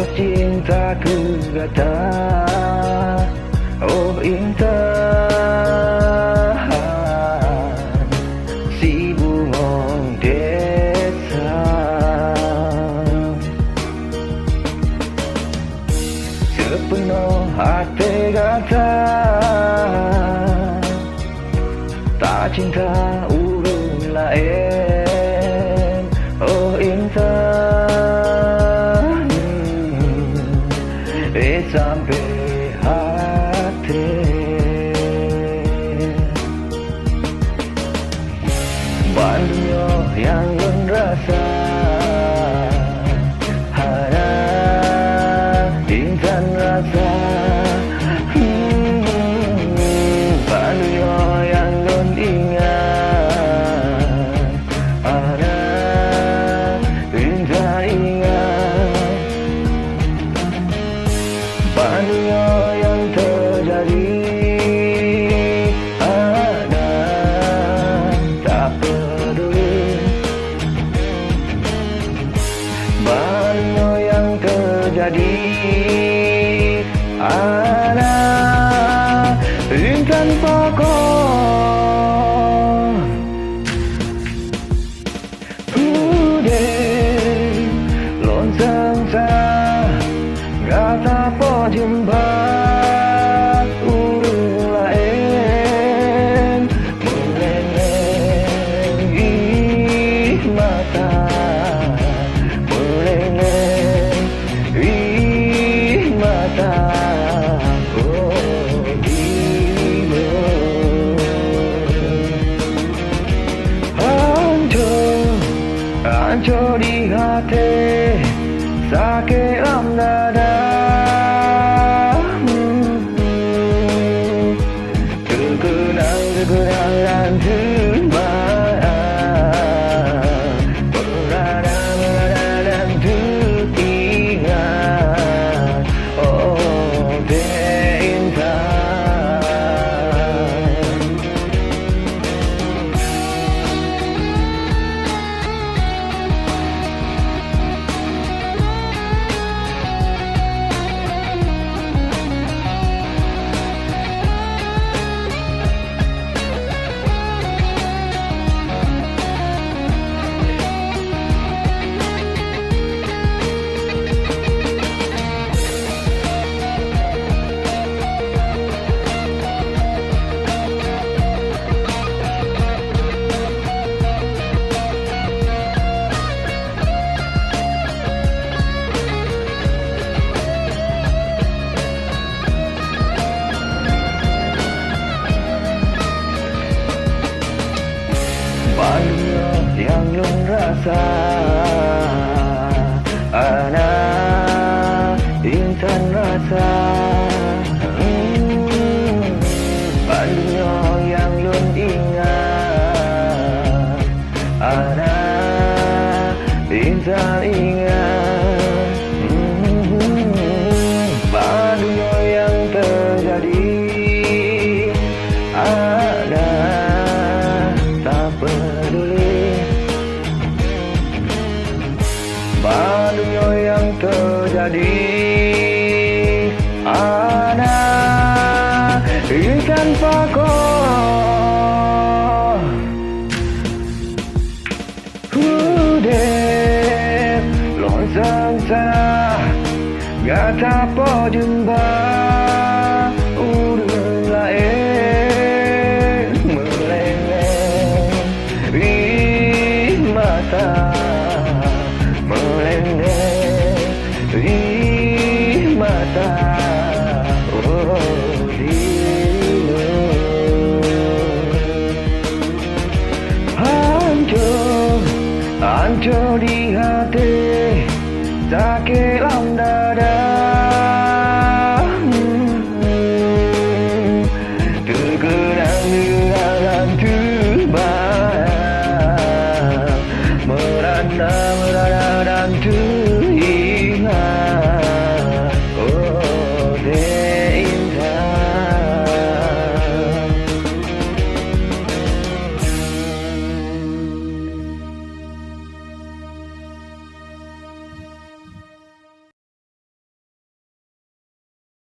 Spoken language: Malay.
rasa cintaku datang. Oh intan, si bunga desa, sepenuh hati kata tak cinta urung lain. Oh intan, sampai hati bandunya yang lun rasa harap intan rasa. Bandunya yang lun ingat harap intan ingat. Bandunya yang terjadi ada tak peduli. Bandunya yang terjadi ada intan pokok. Udah lonceng kata po jumpa urung lain. Melenengi mata, melenengi mata. Oh dia hancur, hancur di hati, sakit dalam dada. Terkenang terbayang, berada dan teringat. Oh intan, bandunya yang lun rasa anak intan rasa. Bandunya yang lun ingat anak intan ingat. Bandunya yang terjadi ada tak peduli. Bandunya yang terjadi ada intan pokok. Udah lonceng sana gata po jumpa urung lain. Melenengi mata, melenengi mata. Oh dia hancur, hancur di hati, sakit dalam dada.